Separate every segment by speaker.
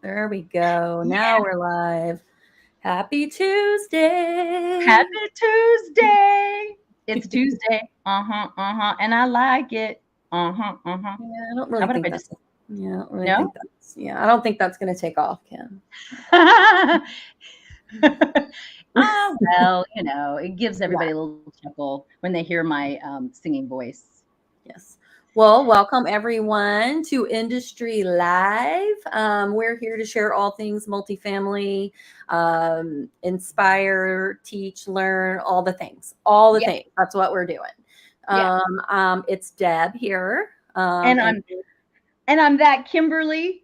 Speaker 1: There we go.
Speaker 2: Yeah.
Speaker 1: Now we're live. Happy Tuesday.
Speaker 2: Happy Tuesday. It's Tuesday. And I like it. Uh-huh.
Speaker 1: Yeah, I don't really
Speaker 2: How about if
Speaker 1: think
Speaker 2: I
Speaker 1: that's.
Speaker 2: just
Speaker 1: Yeah, I don't really
Speaker 2: no?
Speaker 1: think that's. Yeah, I don't think that's going to take off, Kim.
Speaker 2: Well, it gives
Speaker 1: Yeah.
Speaker 2: everybody a little chuckle when they hear my singing voice.
Speaker 1: Yes. Well, welcome everyone to Industry Live. We're here to share all things multifamily, inspire, teach, learn, all the things. All the
Speaker 2: Yes,
Speaker 1: things. That's what we're doing.
Speaker 2: yes.
Speaker 1: It's Deb here.
Speaker 2: And
Speaker 1: And
Speaker 2: I'm that Kimberly,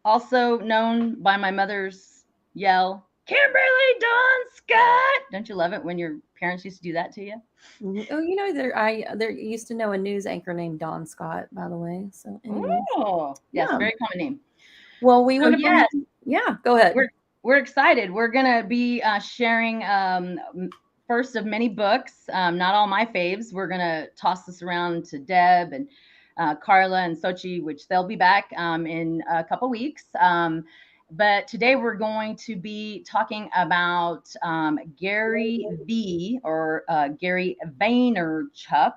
Speaker 2: also known by my mother's yell, Kimberly Dawn Scott. Don't you love it when your parents used to do that to you?
Speaker 1: there used to know a news anchor named Don Scott, by the way. So, anyways,
Speaker 2: Oh, yes,
Speaker 1: yeah.
Speaker 2: very common name.
Speaker 1: Well, we
Speaker 2: So
Speaker 1: want to bring.
Speaker 2: yes,
Speaker 1: Yeah, go ahead.
Speaker 2: we're excited. We're gonna be sharing first of many books. Not all my faves. We're gonna toss this around to Deb and Carla and Sochi, which they'll be back in a couple weeks. But today we're going to be talking about Gary V or Gary Vaynerchuk.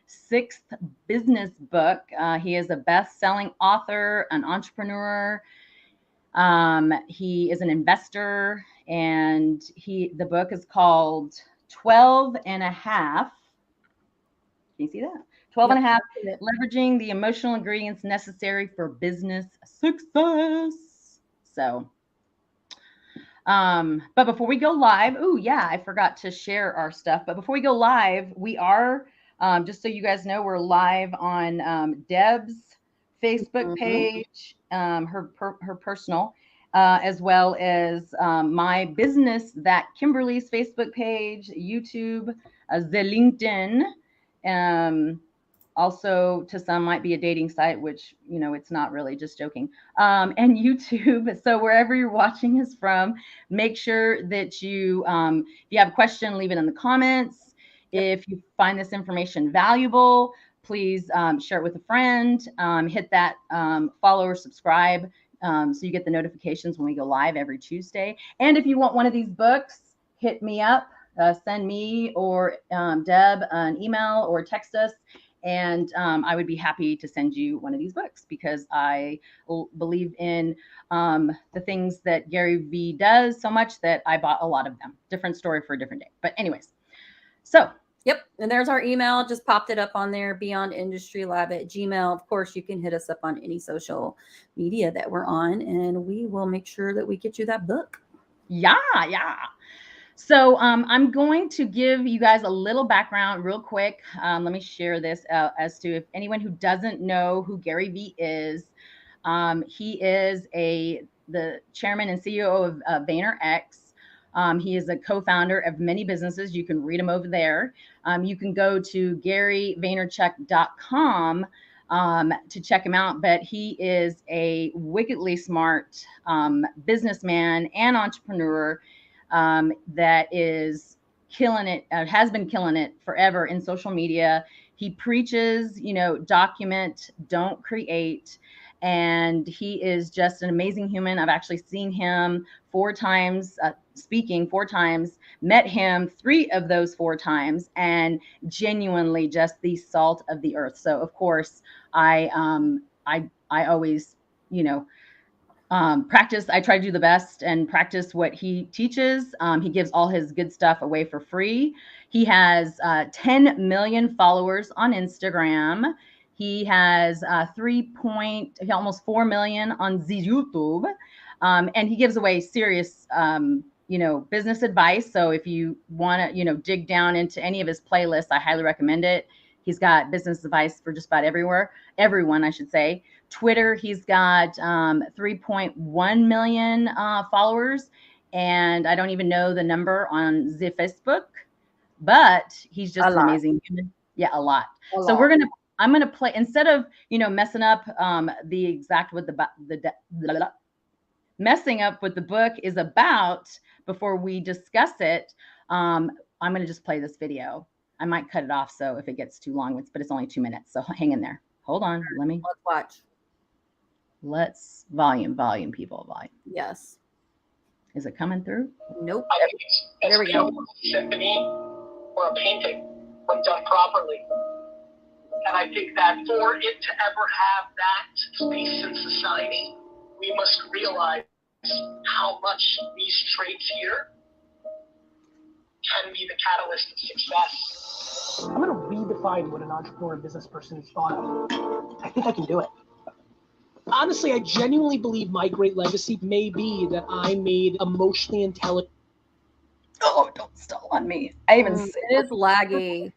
Speaker 2: Sixth business book. He is a best-selling author, an entrepreneur. He is an investor, and the book is called 12 and a half. Can you see that? 12 and a
Speaker 1: Yep.
Speaker 2: half,
Speaker 1: That's it.
Speaker 2: leveraging the emotional ingredients necessary for business success. So, but before we go live, oh yeah, I forgot to share our stuff. But before we go live, we are, just so you guys know, we're live on Deb's Facebook
Speaker 1: Mhm.
Speaker 2: page, her personal, as well as my business, that Kimberly's Facebook page, YouTube, the LinkedIn. Um, Also, to some, might be a dating site, which it's not really. Just joking. And YouTube. So wherever you're watching us from, make sure that if you have a question, leave it in the comments.
Speaker 1: Yep.
Speaker 2: If you find this information valuable, please share it with a friend. Hit that follow or subscribe so you get the notifications when we go live every Tuesday. And if you want one of these books, hit me up. Send me or Deb an email or text us, and I would be happy to send you one of these books because I believe in the things that Gary Vee does so much that I bought a lot of them. Different story for a different day. But anyways, so
Speaker 1: Yep. And there's our email. Just popped it up on there, beyondindustrylab@gmail. Of course, you can hit us up on any social media that we're on, and we will make sure that we get you that book.
Speaker 2: yeah. So I'm going to give you guys a little background real quick. Let me share this as to if anyone who doesn't know who Gary Vee is. He is the chairman and CEO of VaynerX. He is a co-founder of many businesses. You can read them over there. You can go to GaryVaynerchuk.com to check him out. But he is a wickedly smart businessman and entrepreneur that is killing it, has been killing it forever in social media. He preaches, document, don't create. And he is just an amazing human. I've actually seen him 4 times, speaking 4 times, met him 3 of those 4 times, and genuinely just the salt of the earth. So of course, I always, practice. I try to do the best and practice what he teaches. He gives all his good stuff away for free. He has 10 million followers on Instagram. He has almost 4 million on the YouTube. And he gives away serious, business advice. So if you want to, dig down into any of his playlists, I highly recommend it. He's got business advice for just about everyone, I should say. Twitter, he's got 3.1 million followers, and I don't even know the number on the Facebook, but he's
Speaker 1: A
Speaker 2: just an
Speaker 1: lot.
Speaker 2: amazing human. Yeah, a lot.
Speaker 1: A
Speaker 2: So
Speaker 1: lot.
Speaker 2: I'm gonna play instead of messing up the exact what the messing up what the book is about before we discuss it. I'm gonna just play this video. I might cut it off so if it gets too long, but it's only 2 minutes. So hang in there. Hold on.
Speaker 1: Let's watch.
Speaker 2: Let's volume, people, volume.
Speaker 1: Yes.
Speaker 2: Is it coming through?
Speaker 1: Nope.
Speaker 3: I think it's
Speaker 1: There we go.
Speaker 3: a symphony or a painting when done properly. And I think that for it to ever have that space in society, we must realize how much these traits here can be the catalyst of success. I'm going to redefine what an entrepreneur and business person is thought of. I think I can do it. Honestly, I genuinely believe my great legacy may be that I made emotionally intelligent.
Speaker 2: Oh, don't stall on me. I even
Speaker 1: It is laggy.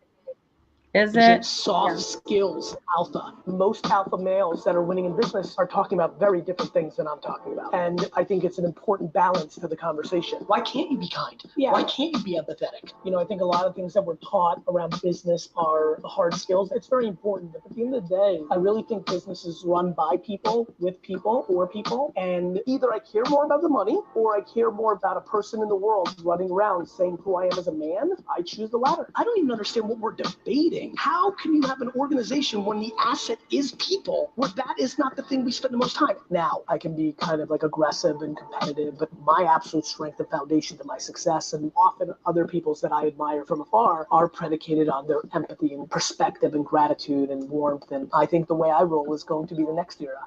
Speaker 2: Is it?
Speaker 3: Soft skills alpha. Most alpha males that are winning in business are talking about very different things than I'm talking about. And I think it's an important balance to the conversation. Why can't you be kind? Yeah. Why can't you be empathetic? You know, I think a lot of things that we're taught around business are hard skills. It's very important. But at the end of the day, I really think business is run by people, with people, for people. And either I care more about the money or I care more about a person in the world running around saying who I am as a man. I choose the latter. I don't even understand what we're debating. How can you have an organization when the asset is people, where that is not the thing we spend the most time? Now, I can be kind of like aggressive and competitive, but my absolute strength and foundation to my success, and often other people's that I admire from afar, are predicated on their empathy and perspective and gratitude and warmth. And I think the way I roll is going to be the next era.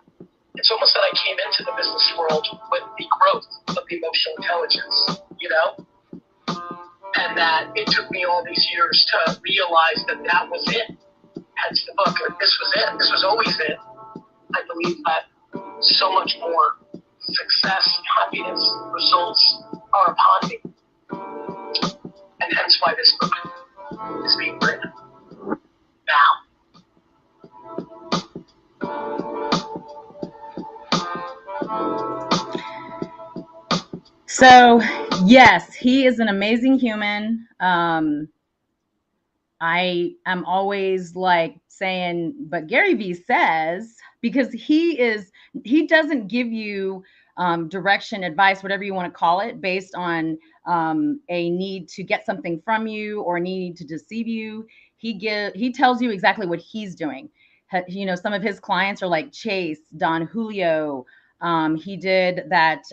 Speaker 3: It's almost that I came into the business world with the growth of the emotional intelligence, you know? And that it took me all these years to realize that that was it. Hence the book. This was it. This was always it. I believe that so much more success, happiness, results are upon me. And hence why this book is being written now.
Speaker 2: So, yes, he is an amazing human. I am always like saying, but GaryVee says, because he doesn't give you direction, advice, whatever you want to call it, based on a need to get something from you or a need to deceive you. He tells you exactly what he's doing. You know, some of his clients are like Chase, Don Julio. He did that.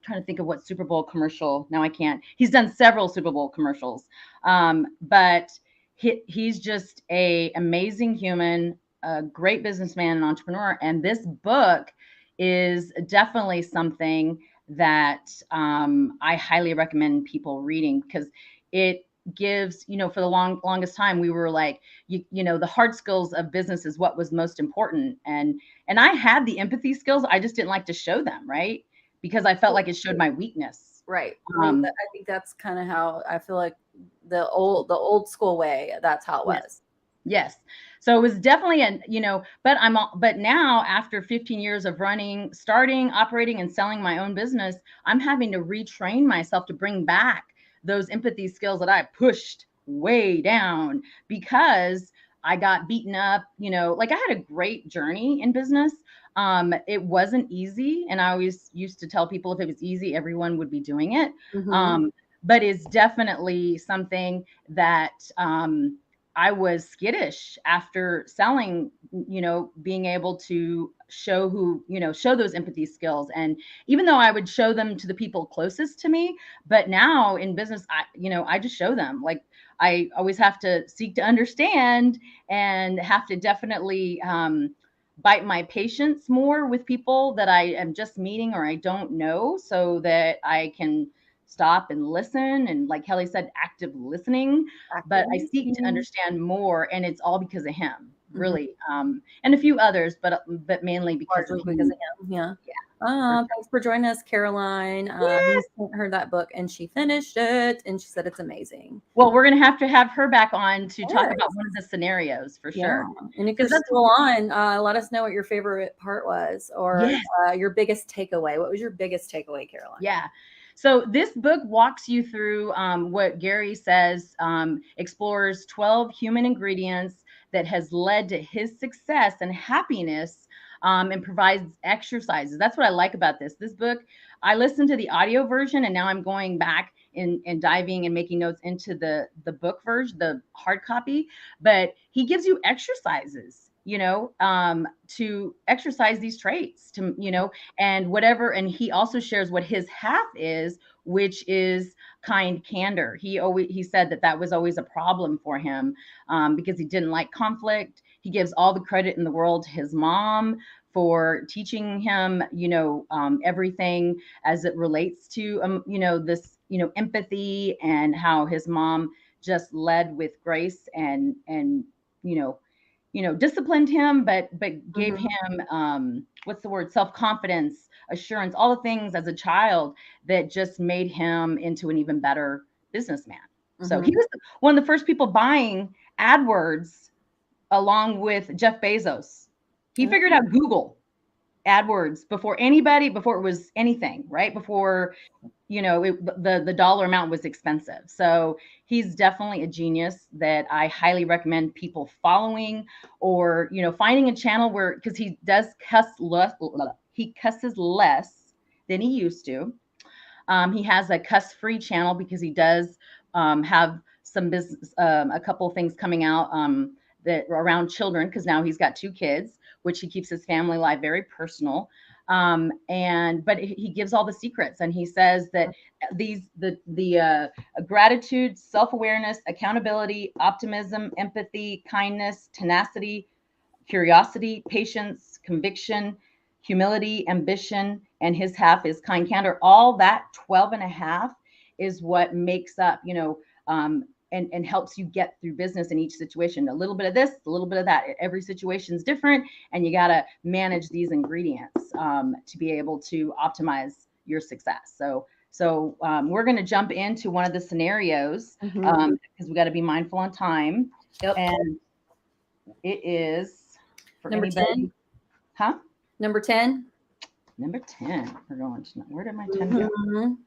Speaker 2: Trying to think of what Super Bowl commercial. Now I can't. He's done several Super Bowl commercials, but he's just a amazing human, a great businessman and entrepreneur. And this book is definitely something that I highly recommend people reading, because it gives, you know, for the longest time we were like, you know, the hard skills of business is what was most important, and I had the empathy skills, I just didn't like to show them, right? Because I felt like it showed my weakness.
Speaker 1: Right. I think that's kind of how I feel like the old school way. That's how it was.
Speaker 2: Yes. So it was definitely but now after 15 years of starting, operating, and selling my own business, I'm having to retrain myself to bring back those empathy skills that I pushed way down because I got beaten up. You know, like I had a great journey in business. It wasn't easy. And I always used to tell people if it was easy, everyone would be doing it. Mm-hmm. But it's definitely something that I was skittish after selling, you know, being able to show those empathy skills. And even though I would show them to the people closest to me, but now in business, I just show them. Like I always have to seek to understand and have to definitely bite my patience more with people that I am just meeting or I don't know, so that I can stop and listen. And like Kelly said, active listening. But I seek to understand more, and it's all because of him, really. Mm-hmm. And a few others, but mainly because of him.
Speaker 1: Yeah. Thanks for joining us, Caroline. We sent her that book and she finished it and she said it's amazing.
Speaker 2: Well, we're going to have her back on to talk about one of the scenarios for sure.
Speaker 1: And if you're still on, let us know what your favorite part was, or your biggest takeaway. What was your biggest takeaway, Caroline?
Speaker 2: Yeah. So this book walks you through what Gary says, explores 12 human ingredients that has led to his success and happiness, and provides exercises. That's what I like about this book. I listened to the audio version, and now I'm going back and diving and making notes into the book version, the hard copy. But he gives you exercises, to exercise these traits, and whatever. And he also shares what his half is, which is kind candor. He said that was always a problem for him, because he didn't like conflict. He gives all the credit in the world to his mom for teaching him, everything as it relates to, this, empathy, and how his mom just led with grace and disciplined him, but gave him, what's the word? Self-confidence, assurance, all the things as a child that just made him into an even better businessman. So he was one of the first people buying AdWords along with Jeff Bezos. He figured out Google AdWords before it was anything, right? Before, the dollar amount was expensive. So he's definitely a genius that I highly recommend people following, or, finding a channel because he does he cusses less than he used to. He has a cuss-free channel because he does have some business, a couple of things coming out that around children, because now he's got 2 kids, which he keeps his family life very personal. But he gives all the secrets, and he says that the gratitude, self-awareness, accountability, optimism, empathy, kindness, tenacity, curiosity, patience, conviction, humility, ambition, and his half is kind candor. All that 12 and a half is what makes up, and helps you get through business in each situation. A little bit of this, a little bit of that. Every situation is different, and you got to manage these ingredients to be able to optimize your success. So we're going to jump into one of the scenarios because we got to be mindful on time.
Speaker 1: Yep.
Speaker 2: And it is for
Speaker 1: number
Speaker 2: anybody.
Speaker 1: 10.
Speaker 2: Huh?
Speaker 1: Number 10.
Speaker 2: Number 10. We're going to, where did my 10 go?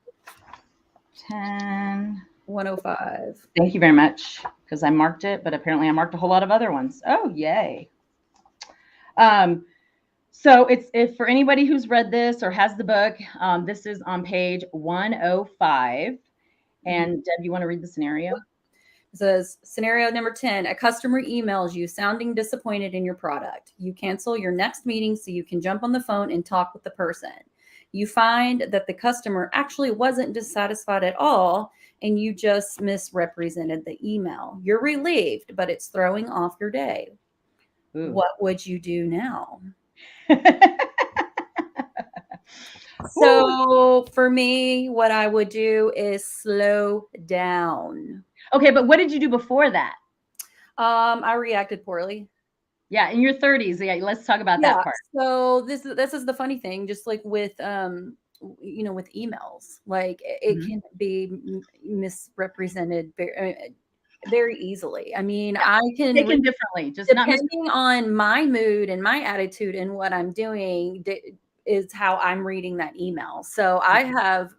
Speaker 2: 10.
Speaker 1: 105.
Speaker 2: Thank you very much, because I marked it, but apparently I marked a whole lot of other ones. Oh, yay. So if for anybody who's read this or has the book, this is on page 105. And Deb, you want to read the scenario?
Speaker 1: It says, scenario number 10, a customer emails you sounding disappointed in your product. You cancel your next meeting so you can jump on the phone and talk with the person. You find that the customer actually wasn't dissatisfied at all, and you just misrepresented the email. You're relieved, but it's throwing off your day. Ooh. What would you do now? So for me, what I would do is slow down.
Speaker 2: Okay, but what did you do before that?
Speaker 1: I reacted poorly.
Speaker 2: Yeah, in your 30s. Yeah, let's talk about that part.
Speaker 1: So this is the funny thing, just like with with emails, like it can be misrepresented very easily. I mean, I can
Speaker 2: taken differently, just
Speaker 1: depending on my mood and my attitude and what I'm doing is how I'm reading that email. So I have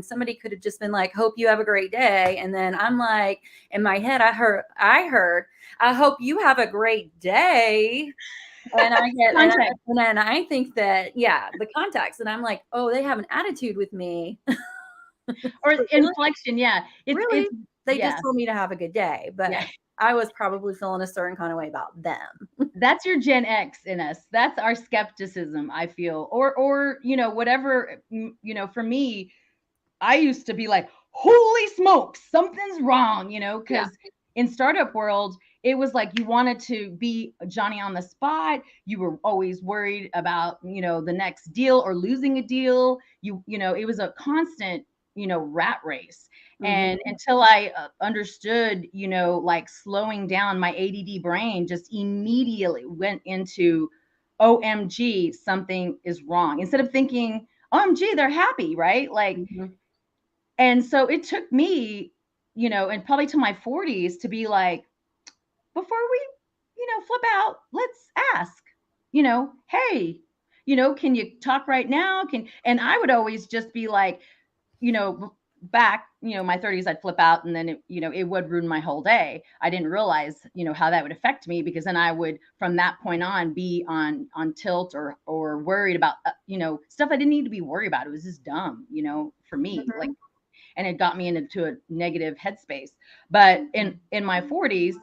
Speaker 1: somebody could have just been like, hope you have a great day. And then I'm like, in my head, I heard, I hope you have a great day. And I get, and then I think that, the context, and I'm like, oh, they have an attitude with me.
Speaker 2: Or inflection. Yeah.
Speaker 1: They just told me to have a good day, but I was probably feeling a certain kind of way about them.
Speaker 2: That's your Gen X in us. That's our skepticism, I feel. Or whatever, for me, I used to be like, holy smokes, something's wrong, because in startup world, it was like you wanted to be Johnny on the spot. You were always worried about, the next deal or losing a deal. It was a constant, rat race. And until I understood, like slowing down, my ADD brain just immediately went into, OMG, something is wrong. Instead of thinking, OMG, they're happy, right? Like, and so it took me, and probably to my 40s to be like, before we, flip out, let's ask, hey, can you talk right now? And I would always just be like, back, my 30s, I'd flip out, and then it would ruin my whole day. I didn't realize, how that would affect me, because then I would, from that point on, be on tilt or worried about, stuff I didn't need to be worried about. It was just dumb, for me, like, and it got me into a negative headspace. But in my 40s,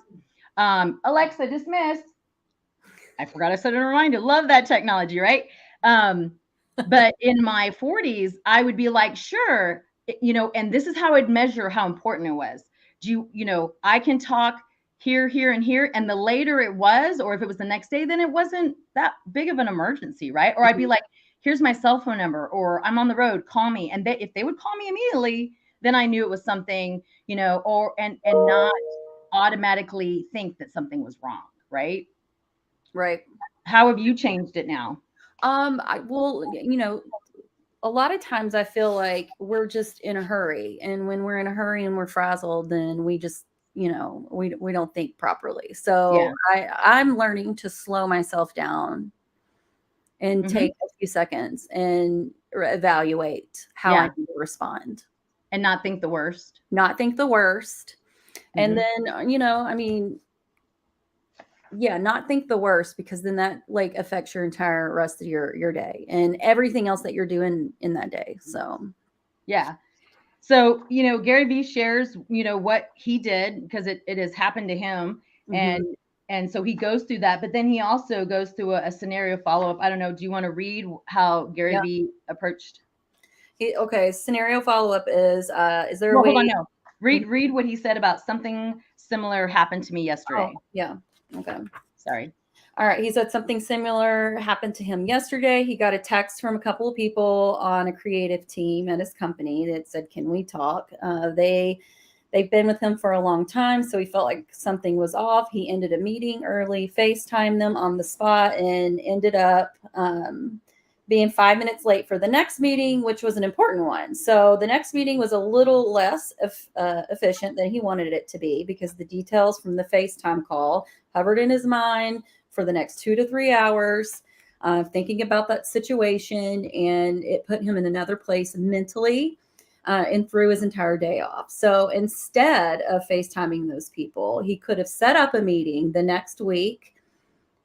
Speaker 2: Alexa, dismissed. I forgot I set a reminder. Love that technology, right? But in my 40s, I would be like, sure, and this is how I'd measure how important it was. I can talk here, here, and here. And the later it was, or if it was the next day, then it wasn't that big of an emergency, right? Or I'd be like, here's my cell phone number, or I'm on the road, call me. And if they would call me immediately, then I knew it was something, and not automatically think that something was wrong, right?
Speaker 1: Right.
Speaker 2: How have you changed it now?
Speaker 1: A lot of times I feel like we're just in a hurry, and when we're in a hurry and we're frazzled, then we just, we don't think properly. So I'm learning to slow myself down and take a few seconds and evaluate how I need to respond.
Speaker 2: And not think the worst.
Speaker 1: Not think the worst. And then, not think the worst, because then that like affects your entire rest of your day and everything else that you're doing in that day. So,
Speaker 2: yeah. So, GaryVee shares, what he did, because it has happened to him. And so he goes through that, but then he also goes through a scenario follow-up. I don't know. Do you want to read how GaryVee approached?
Speaker 1: Okay. Scenario follow-up is there a way?
Speaker 2: Hold on, no. Read what he said about something similar happened to me yesterday.
Speaker 1: Oh, yeah. Okay.
Speaker 2: Sorry.
Speaker 1: All right. He said something similar happened to him yesterday. He got a text from a couple of people on a creative team at his company that said, "Can we talk?" They've been with him for a long time, so he felt like something was off. He ended a meeting early, FaceTimed them on the spot, and ended up being 5 minutes late for the next meeting, which was an important one. So the next meeting was a little less efficient than he wanted it to be, because the details from the FaceTime call hovered in his mind for the next 2 to 3 hours, thinking about that situation, and it put him in another place mentally, and threw his entire day off. So instead of FaceTiming those people, he could have set up a meeting the next week.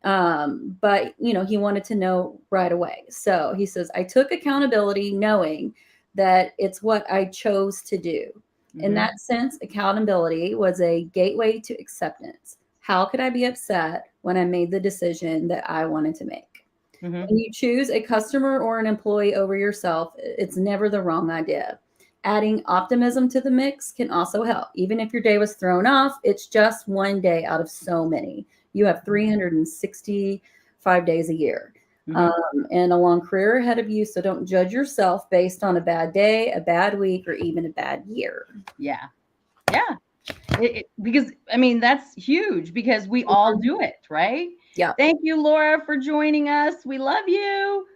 Speaker 1: But he wanted to know right away. So he says, I took accountability knowing that it's what I chose to do. In that sense, accountability was a gateway to acceptance. How could I be upset when I made the decision that I wanted to make? When you choose a customer or an employee over yourself, it's never the wrong idea. Adding optimism to the mix can also help. Even if your day was thrown off, it's just one day out of so many. You have 365 days a year, and a long career ahead of you. So don't judge yourself based on a bad day, a bad week, or even a bad year.
Speaker 2: Yeah. Yeah. Because, that's huge, because we all do it, right?
Speaker 1: Yeah.
Speaker 2: Thank you, Laura, for joining us. We love you.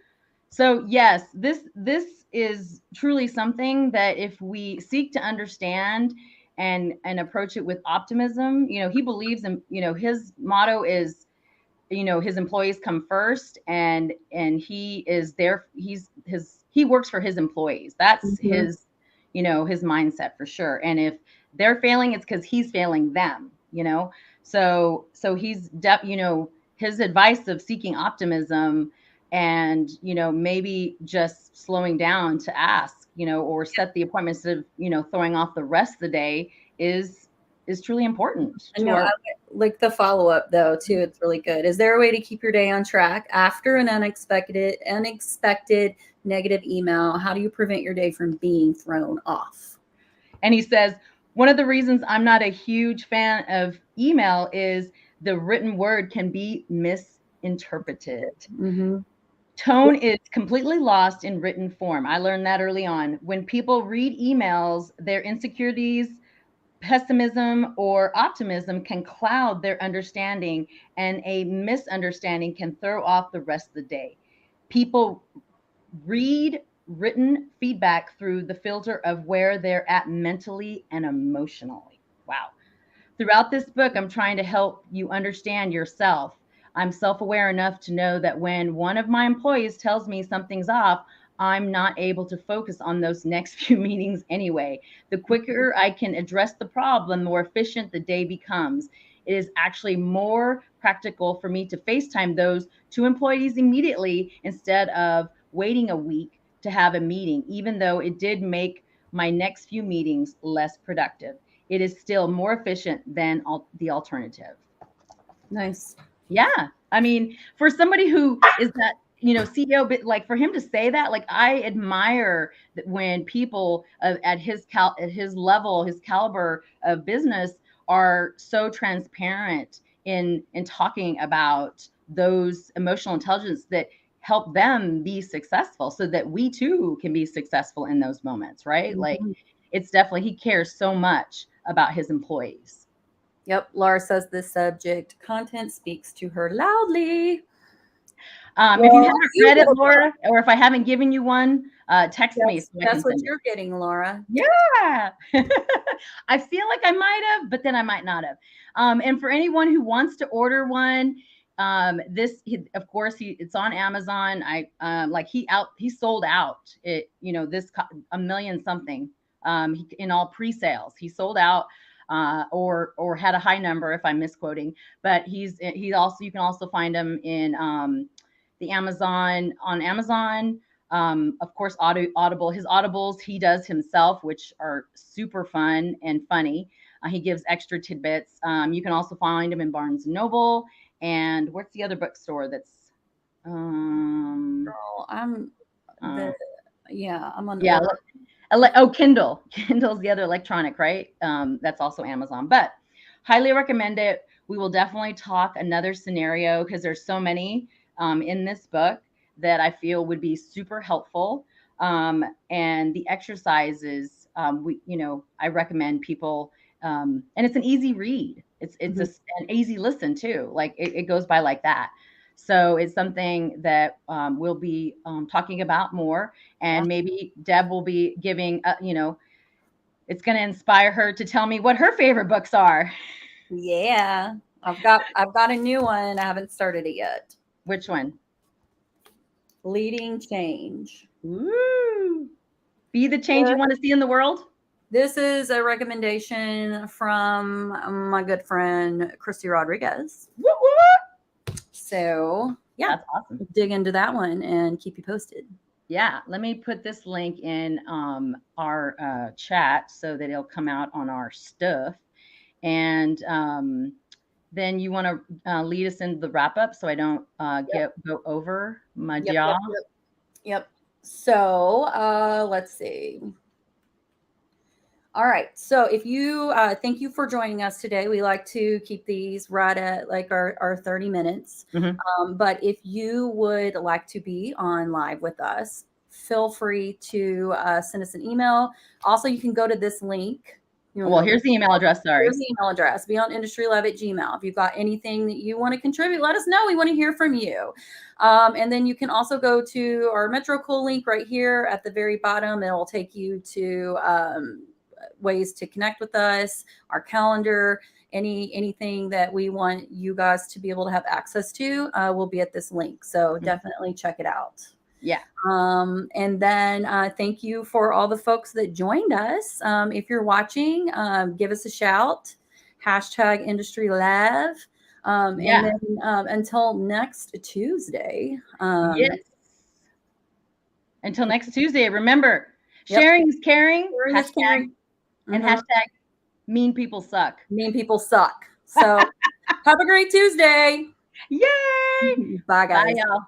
Speaker 2: So yes, this is truly something that if we seek to understand and approach it with optimism, he believes in, his motto is, his employees come first, and he is there. He works for his employees. That's his, his mindset for sure. And if they're failing, it's because he's failing them, so he's his advice of seeking optimism, and maybe just slowing down to ask, or set the appointments of throwing off the rest of the day is truly important.
Speaker 1: I like the follow-up though too. It's really good. Is there a way to keep your day on track after an unexpected negative email? How do you prevent your day from being thrown off?
Speaker 2: And he says, one of the reasons I'm not a huge fan of email is the written word can be misinterpreted. Tone is completely lost in written form. I learned that early on. When people read emails, their insecurities, pessimism, or optimism can cloud their understanding, and a misunderstanding can throw off the rest of the day. People read written feedback through the filter of where they're at mentally and emotionally. Wow. Throughout this book, I'm trying to help you understand yourself. I'm self-aware enough to know that when one of my employees tells me something's off, I'm not able to focus on those next few meetings anyway. The quicker I can address the problem, the more efficient the day becomes. It is actually more practical for me to FaceTime those 2 employees immediately instead of waiting a week to have a meeting, even though it did make my next few meetings less productive. It is still more efficient than the alternative.
Speaker 1: Nice.
Speaker 2: Yeah. I mean, for somebody who is that, CEO, but like for him to say that, like I admire that when people at his level, his caliber of business are so transparent in talking about those emotional intelligence that help them be successful so that we too can be successful in those moments, right? Like
Speaker 1: Mhm.
Speaker 2: it's definitely, he cares so much about his employees.
Speaker 1: Yep. Laura says this subject content speaks to her loudly.
Speaker 2: If you
Speaker 1: Well,
Speaker 2: haven't
Speaker 1: you
Speaker 2: read
Speaker 1: get
Speaker 2: it,
Speaker 1: a book.
Speaker 2: Laura, or if I haven't given you one, text me so I
Speaker 1: That's
Speaker 2: can
Speaker 1: what
Speaker 2: send it.
Speaker 1: you're getting, Laura.
Speaker 2: Yeah. I feel like I might have, but then I might not have. And for anyone who wants to order one, of course, it's on Amazon. He sold out it, a million something, in all pre-sales. He sold out, or had a high number if I'm misquoting, but you can also find him in, the on Amazon. Of course, Audible. His audibles he does himself, which are super fun and funny. He gives extra tidbits. You can also find him in Barnes and Noble. And what's the other bookstore that's?
Speaker 1: Girl, I'm
Speaker 2: Uh,
Speaker 1: I'm on
Speaker 2: yeah.
Speaker 1: order.
Speaker 2: Kindle. Kindle's the other electronic, right? That's also Amazon. But highly recommend it. We will definitely talk another scenario because there's so many in this book that I feel would be super helpful. And the exercises, I recommend people, and it's an easy read. It's an easy listen too. Like it goes by like that. So it's something that we'll be talking about more,
Speaker 1: Yeah.
Speaker 2: and maybe Deb will be giving, it's going to inspire her to tell me what her favorite books are.
Speaker 1: Yeah. I've got a new one. I haven't started it yet.
Speaker 2: Which one?
Speaker 1: Leading Change.
Speaker 2: Ooh. Be the change you want to see in the world.
Speaker 1: This is a recommendation from my good friend Christy Rodriguez.
Speaker 2: Woo woo.
Speaker 1: So yeah,
Speaker 2: That's awesome.
Speaker 1: dig into that one and keep you posted.
Speaker 2: Yeah, let me put this link in our chat so that it'll come out on our stuff. And then you want to lead us into the wrap up so I don't go over my jaw.
Speaker 1: Yep. So let's see. All right. So if you thank you for joining us today. We like to keep these right at like our 30 minutes.
Speaker 2: Mm-hmm.
Speaker 1: But if you would like to be on live with us, feel free to send us an email. Also, you can go to this link.
Speaker 2: Well, here's the email address. Sorry.
Speaker 1: Here's the email address, beyondindustrylove@gmail. If you've got anything that you want to contribute, let us know. We want to hear from you. And then you can also go to our MetroCool link right here at the very bottom. It will take you to ways to connect with us, our calendar, anything that we want you guys to be able to have access to will be at this link. So definitely check it out.
Speaker 2: Yeah.
Speaker 1: And then thank you for all the folks that joined us. If you're watching, give us a shout, #IndustryLove. And then until next Tuesday.
Speaker 2: Yes. Until next Tuesday, remember, sharing is caring. Hashtag and hashtag mean people suck.
Speaker 1: Mean people suck. So have a great Tuesday.
Speaker 2: Yay.
Speaker 1: Bye, guys.
Speaker 2: Bye, y'all.